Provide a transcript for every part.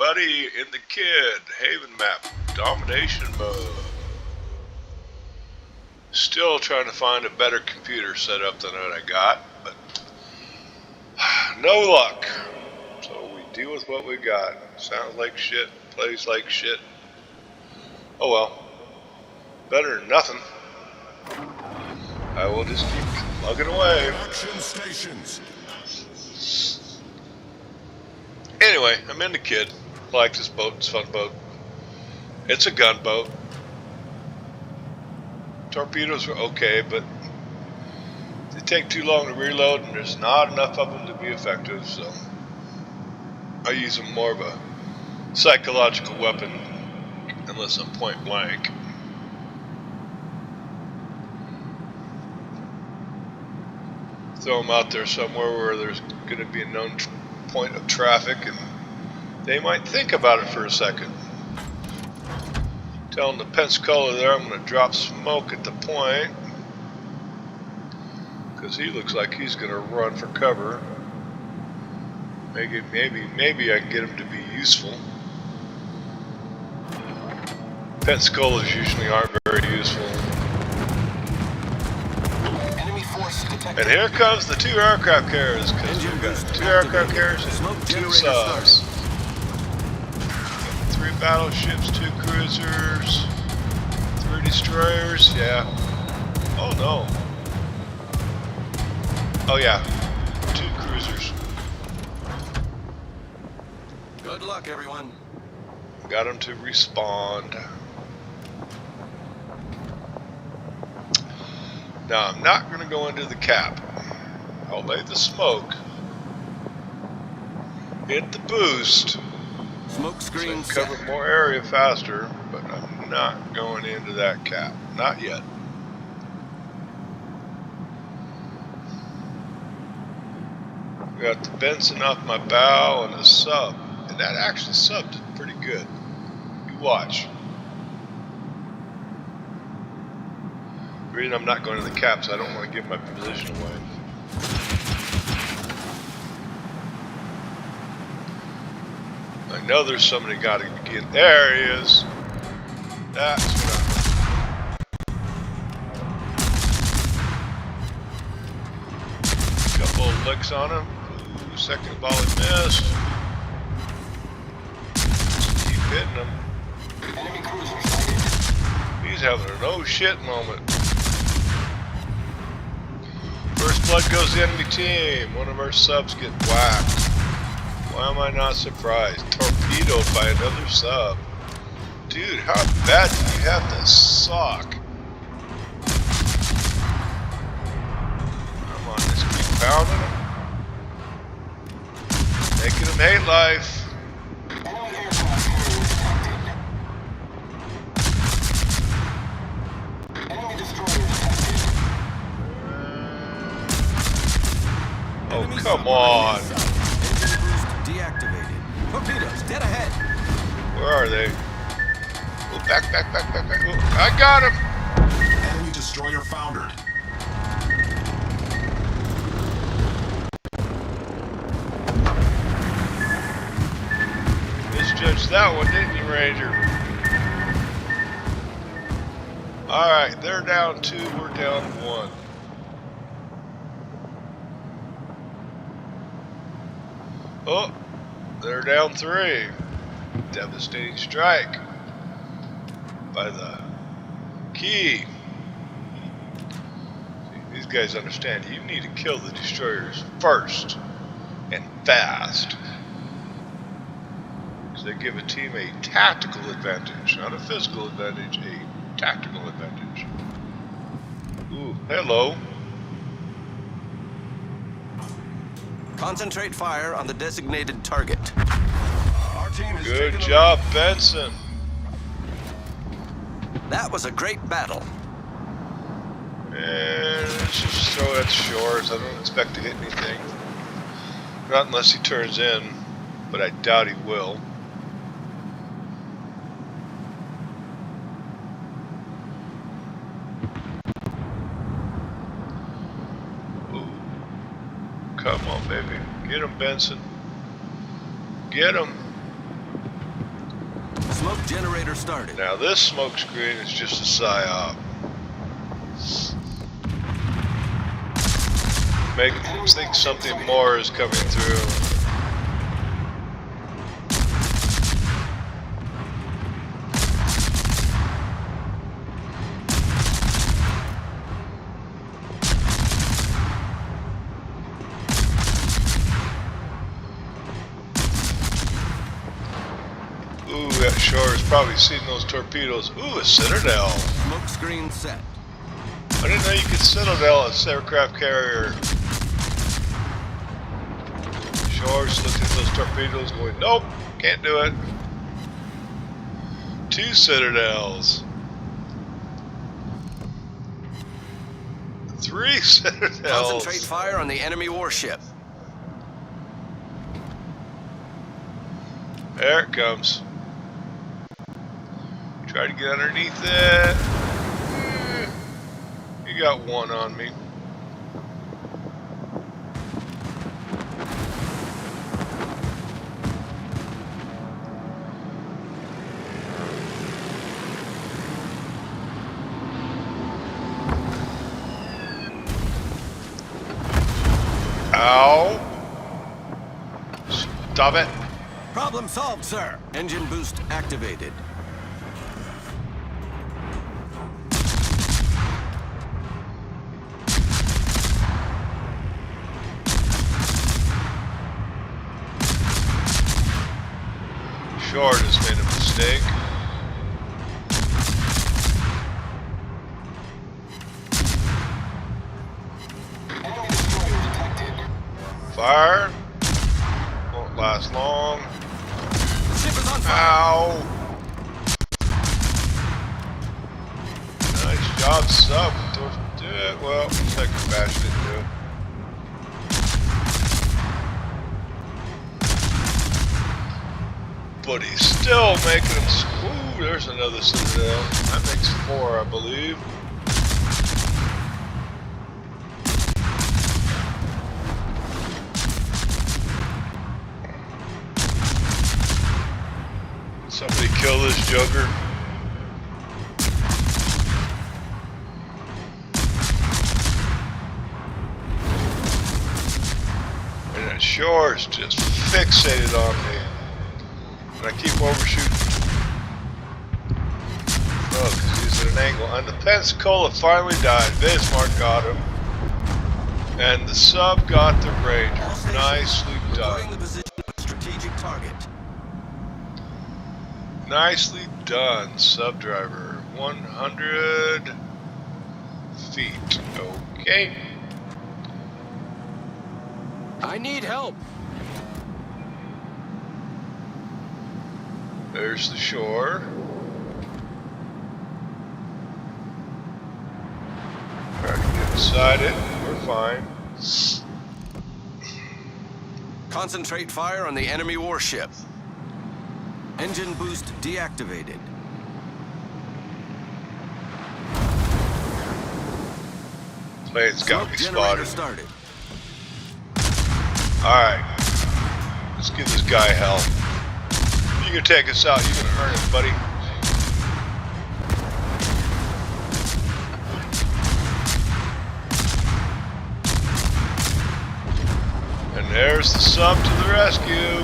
everybody in the Kid Haven map domination mode. Still trying to find a better computer setup than what I got, but no luck. So we deal with what we got. Sounds like shit, plays like shit. Oh well, better than nothing. I will just keep plugging away. Action stations. Anyway, I'm in the Kid. Like this boat, it's a fun boat. It's a gunboat. Torpedoes are okay, but they take too long to reload and there's not enough of them to be effective, so I use them more of a psychological weapon unless I'm point blank. Throw them out there somewhere where there's going to be a known point of traffic and they might think about it for a second. Telling the Pensacola there I'm going to drop smoke at the point because he looks like he's going to run for cover. Maybe I can get him to be useful. Pensacola's usually aren't very useful. Enemy force detected. And here comes the 2 aircraft carriers, because we've got 2 aircraft carriers and 2 subs. 3 battleships, 2 cruisers, 3 destroyers, yeah. Oh no. Oh yeah, 2 cruisers. Good luck, everyone. Got them to respond. Now I'm not going to go into the cap. I'll lay the smoke. Hit the boost. Smoke screen So cover more area faster, but I'm not going into that cap. Not yet. Got the Benson off my bow and a sub. And that actually sub did pretty good. You watch. The reason I'm not going to the caps, I don't want to give my position away. I know there's somebody got to get. There he is. That's what I'm. Couple of licks on him. Ooh, second volley missed. Keep hitting him. Enemy cruiser sighted. He's having a no shit moment. First blood goes to the enemy team. One of our subs get whacked. Why am I not surprised? Torpedoed by another sub. Dude, how bad do you have to suck? Come on, just keep pounding him. Making him hate life. Enemy aircraft carrier detected. Enemy destroyer detected. Oh, Enemy come on. submarine engine boost deactivated. Torpedoes dead ahead. Where are they? Oh, back. Oh, I got him. Enemy destroyer foundered. Misjudged that one, didn't you, Ranger? Alright, they're down 2, we're down 1. Oh, they're down 3. Devastating strike by the key. See, these guys understand you need to kill the destroyers first and fast. Because they give a team a tactical advantage, not a physical advantage, a tactical advantage. Ooh, hello. Concentrate fire on the designated target. Our team is Good job, Benson. That was a great battle. And let's just throw that to shores. I don't expect to hit anything. Not unless he turns in, but I doubt he will. Ooh. Come on, baby. Get him, Benson. Get him. Smoke generator started. Now this smoke screen is just a psyop. Make them think something more is coming through. Ooh, that shore has probably seen those torpedoes. Ooh, a Citadel. Smoke screen set. I didn't know you could Citadel a aircraft carrier. Shore's looked at those torpedoes going, nope, can't do it. 2 Citadels. 3 Citadels. Concentrate fire on the enemy warship. There it comes. Try to get underneath it. You got one on me. Ow. Stop it. Problem solved, sir. Engine boost activated. Shore just made a mistake. Fire. Won't last long. Ship is on fire. Ow. Nice job, sub. Well, second batch didn't do it. But he's still making them. Ooh, there's another Citadel. That makes 4, I believe. Somebody kill this Joker. And that Shore's just fixated on me. And I keep overshooting. Oh, because he's at an angle. And the Pensacola finally died. Bismarck got him. And the sub got the Ranger. Nicely Reporting the done. position of a strategic target. Nicely done, sub driver. 100 feet. Okay. I need help. There's the shore. Try to get beside it. We're fine. Concentrate fire on the enemy warship. Engine boost deactivated. Plane's got me Smoke generator spotted. started. Alright. Let's give this guy hell. You can take us out. You can earn it, buddy. And there's the sub to the rescue.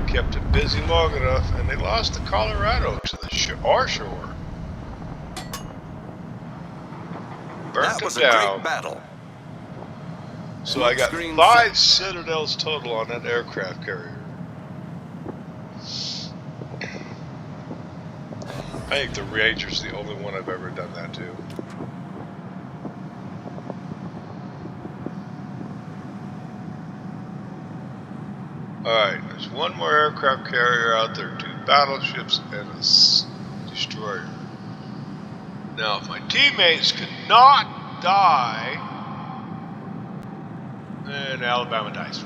Kept it busy long enough, and they lost the Colorado to the our shore. Burnt That it was a down. great battle. So I got Screen 5 Citadels total on that aircraft carrier. I think the Ranger's the only one I've ever done that to. Alright, there's one more aircraft carrier out there, 2 battleships, and a destroyer. Now, if my teammates could not die, then Alabama dies.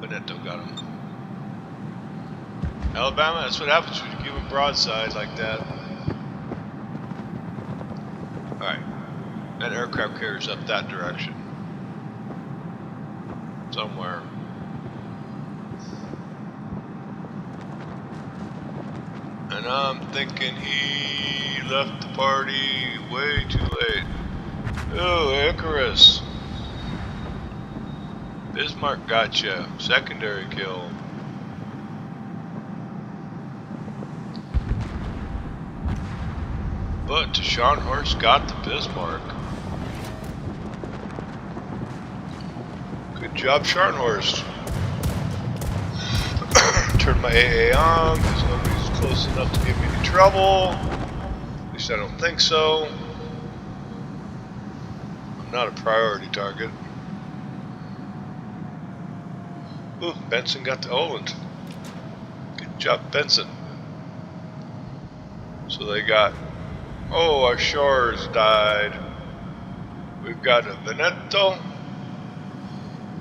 Benito got him. Alabama, that's what happens when you give a broadside like that. Alright, that aircraft carrier's up that direction. Somewhere. And I'm thinking he left the party way too late. Oh, Icarus. Bismarck gotcha. Secondary kill. But Scharnhorst got the Bismarck. Good job, Scharnhorst. Turn my AA on because nobody's close enough to give me any trouble. At least I don't think so. I'm not a priority target. Ooh, Benson got to Oland. Good job, Benson. So they got, oh, our shores died. We've got a Veneto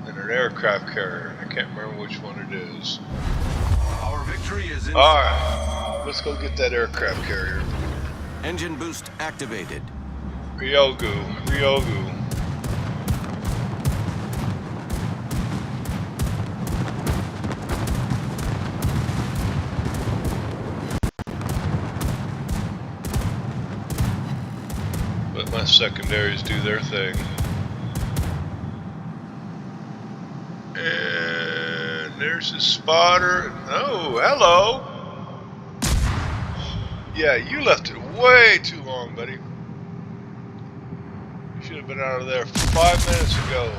and an aircraft carrier. I can't remember which one it is. Our victory is in. Alright, let's go get that aircraft carrier. Engine boost activated. Ryogu. Let my secondaries do their thing. And there's a spotter. Oh, hello. Yeah, you left it way too long, buddy. You should have been out of there 5 minutes ago.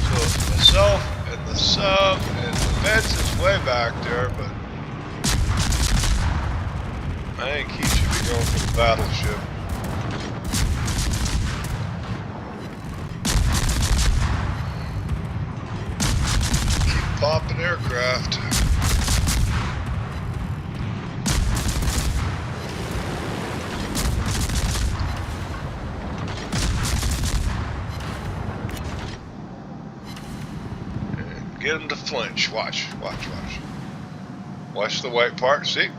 So it's myself and the sub and the Benson's way back there, but I think he should be going for the battleship. Keep popping aircraft. And get him to flinch. Watch. Watch the white part. See?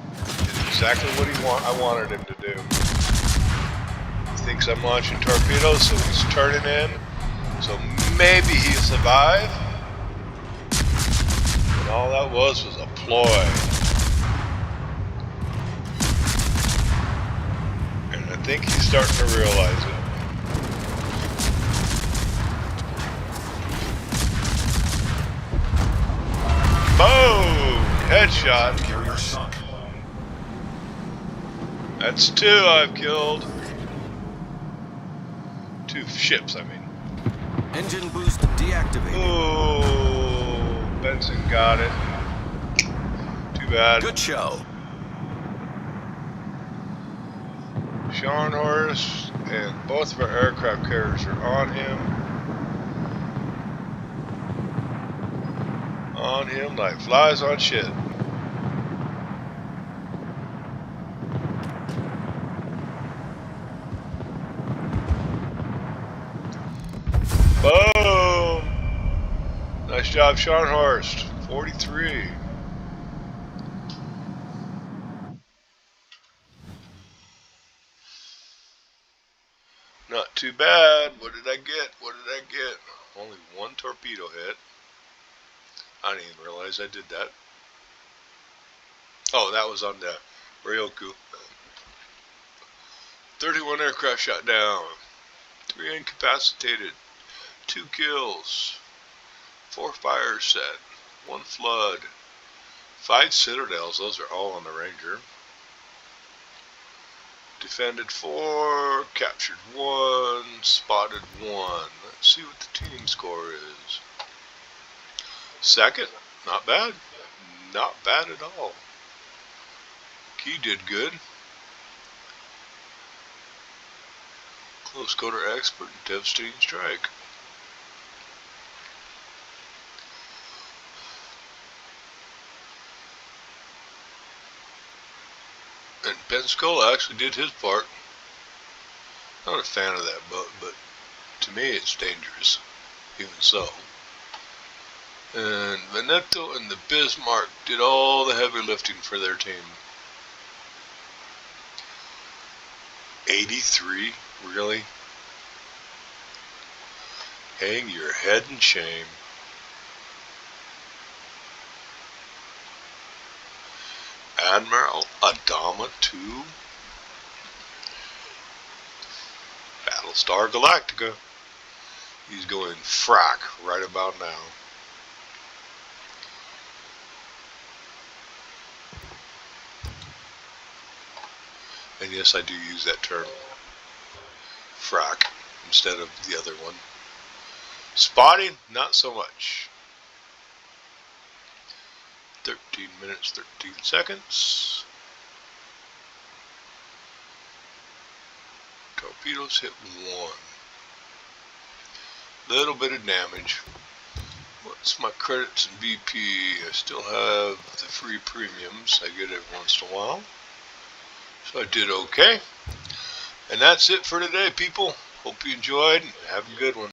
Exactly what I wanted him to do. He thinks I'm launching torpedoes, so he's turning in. So maybe he'll survive. And all that was a ploy. And I think he's starting to realize it. Boom! Headshot. Carrier sunk. That's 2 I've killed. 2 ships, I mean. Engine boost deactivated. Oh, Benson got it. Too bad. Good show. Scharnhorst and both of our aircraft carriers are on him. On him like flies on shit. Boom! Nice job, Scharnhorst. 43. Not too bad. What did I get? Only 1 torpedo hit. I didn't even realize I did that. Oh, that was on the Ryoku. 31 aircraft shot down. 3 incapacitated. 2 kills. 4 fires set. 1 flood. 5 citadels. Those are all on the Ranger. Defended 4. Captured 1. Spotted 1. Let's see what the team score is. Second. Not bad. Not bad at all. Key did good. Close quarter expert and devastating strike. And Pensacola actually did his part. Not a fan of that boat, but to me it's dangerous. Even so. And Veneto and the Bismarck did all the heavy lifting for their team. 83? Really? Hang your head in shame. Admiral Adama 2, Battlestar Galactica. He's going frack right about now. And yes, I do use that term, frack, instead of the other one. Spotting, not so much. 13 minutes, 13 seconds. Torpedoes hit 1. Little bit of damage. What's my credits in BP? I still have the free premiums I get every once in a while. So I did okay. And that's it for today, people. Hope you enjoyed and have a good one.